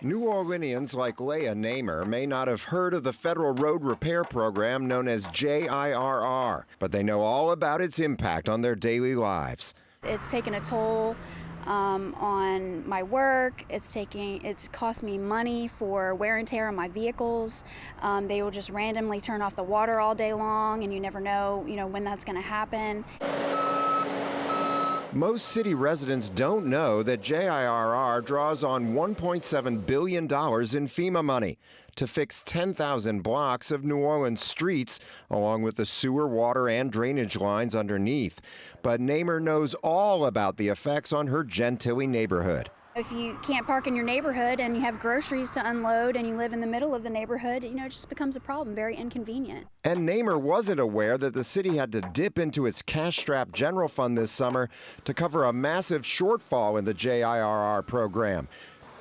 New Orleanians like Leah Namer may not have heard of the federal road repair program known as JIRR, but they know all about its impact on their daily lives. It's taken a toll on my work. It's cost me money for wear and tear on my vehicles. They will just randomly turn off the water all day long, and you never know, when that's going to happen. Most city residents don't know that JIRR draws on $1.7 billion in FEMA money to fix 10,000 blocks of New Orleans streets, along with the sewer, water, and drainage lines underneath. But Namer knows all about the effects on her Gentilly neighborhood. If you can't park in your neighborhood and you have groceries to unload and you live in the middle of the neighborhood, it just becomes a problem, very inconvenient. And Namer wasn't aware that the city had to dip into its cash-strapped general fund this summer to cover a massive shortfall in the JIRR program.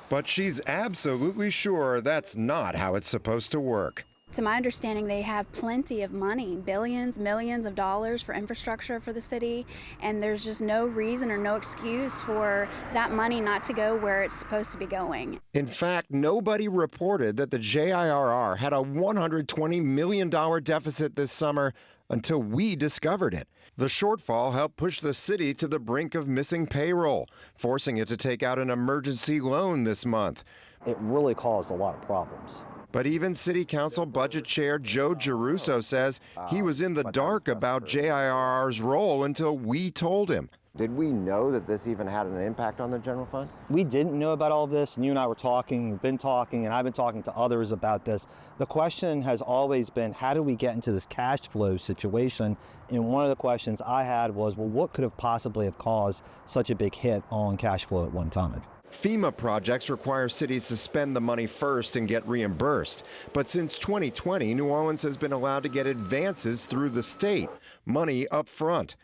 But she's absolutely sure that's not how it's supposed to work. To my understanding, they have plenty of money, billions, millions of dollars for infrastructure for the city, and there's just no reason or no excuse for that money not to go where it's supposed to be going. In fact, nobody reported that the JIRR had a $120 million deficit this summer until we discovered it. The shortfall helped push the city to the brink of missing payroll, forcing it to take out an emergency loan this month. It really caused a lot of problems. But even City Council Budget Chair Joe Giarrusso says he was in the dark about JIRR's role until we told him. Did we know that this even had an impact on the general fund? We didn't know about all this, and you and I were talking, we've been talking, and I've been talking to others about this. The question has always been, how do we get into this cash flow situation? And one of the questions I had was, well, what could have possibly have caused such a big hit on cash flow at one time? FEMA projects require cities to spend the money first and get reimbursed. But since 2020, New Orleans has been allowed to get advances through the state, money up front.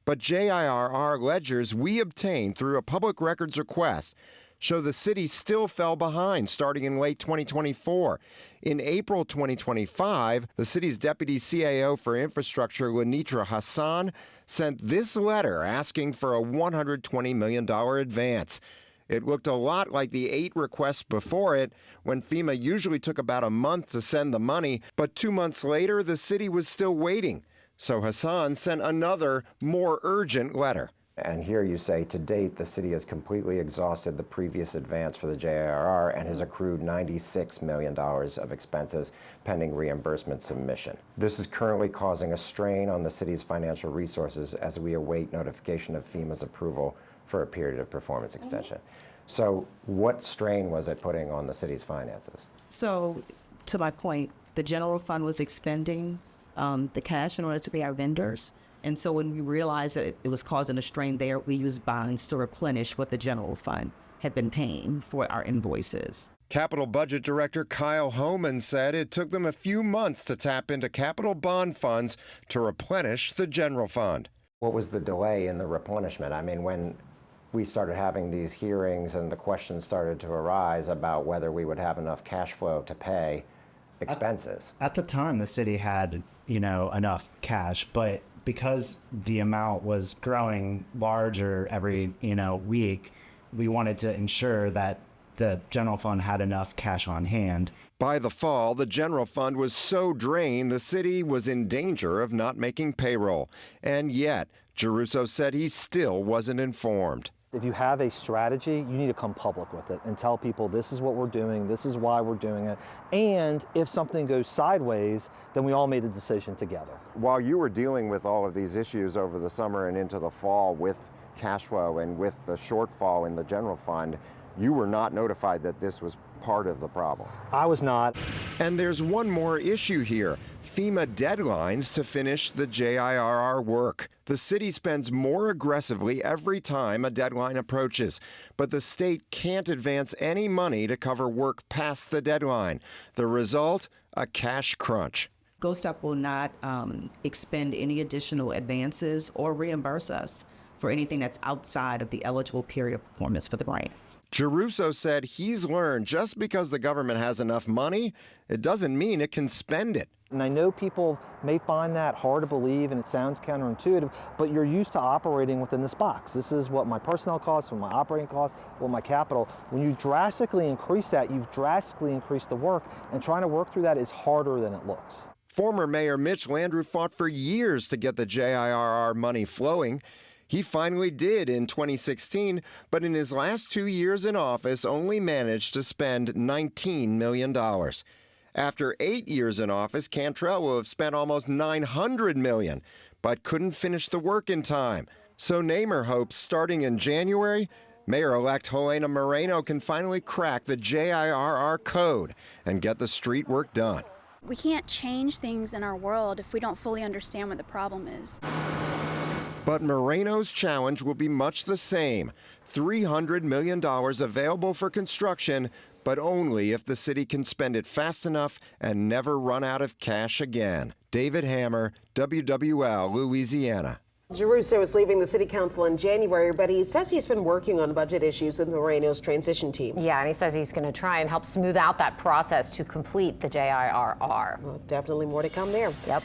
But JIRR ledgers we obtained through a public records request show the city still fell behind starting in late 2024. In April 2025, the city's deputy CAO for infrastructure, Lenitra Hassan, sent this letter asking for a $120 million advance. It looked a lot like the 8 requests before it, when FEMA usually took about a month to send the money, but 2 months later, the city was still waiting. So Hassan sent another, more urgent letter. And here you say, to date, the city has completely exhausted the previous advance for the JIRR and has accrued $96 million of expenses pending reimbursement submission. This is currently causing a strain on the city's financial resources as we await notification of FEMA's approval for a period of performance extension. So what strain was it putting on the city's finances? So, to my point, the general fund was expending the cash in order to pay our vendors. And so when we realized that it was causing a strain there, we used bonds to replenish what the general fund had been paying for our invoices. Capital Budget Director Kyle Homan said it took them a few months to tap into capital bond funds to replenish the general fund. What was the delay in the replenishment? I mean, when we started having these hearings and the questions started to arise about whether we would have enough cash flow to pay expenses. At the time, the city had, enough cash, but because the amount was growing larger every, week, we wanted to ensure that the general fund had enough cash on hand. By the fall, the general fund was so drained, the city was in danger of not making payroll. And yet, Giarrusso said he still wasn't informed. If you have a strategy, you need to come public with it and tell people this is what we're doing, this is why we're doing it. And if something goes sideways, then we all made the decision together. While you were dealing with all of these issues over the summer and into the fall with cash flow and with the shortfall in the general fund, you were not notified that this was part of the problem. I was not. And there's one more issue here. FEMA deadlines to finish the JIRR work. The city spends more aggressively every time a deadline approaches, but the state can't advance any money to cover work past the deadline. The result, a cash crunch. GOSTEP will not expend any additional advances or reimburse us for anything that's outside of the eligible period of performance for the grant. Giarrusso said he's learned just because the government has enough money, it doesn't mean it can spend it. And I know people may find that hard to believe and it sounds counterintuitive, but you're used to operating within this box. This is what my personnel costs, what my operating costs, what my capital. When you drastically increase that, you've drastically increased the work, and trying to work through that is harder than it looks. Former Mayor Mitch Landrieu fought for years to get the JIRR money flowing. He finally did in 2016, but in his last 2 years in office only managed to spend $19 million. After 8 years in office, Cantrell will have spent almost $900 million, but couldn't finish the work in time. So Namer hopes starting in January, Mayor-elect Helena Moreno can finally crack the JIRR code and get the street work done. We can't change things in our world if we don't fully understand what the problem is. But Moreno's challenge will be much the same. $300 million available for construction, but only if the city can spend it fast enough and never run out of cash again. David Hammer, WWL, Louisiana. Giarrusso is leaving the city council in January, but he says he's been working on budget issues with Moreno's transition team. Yeah, and he says he's going to try and help smooth out that process to complete the JIRR. Well, definitely more to come there. Yep.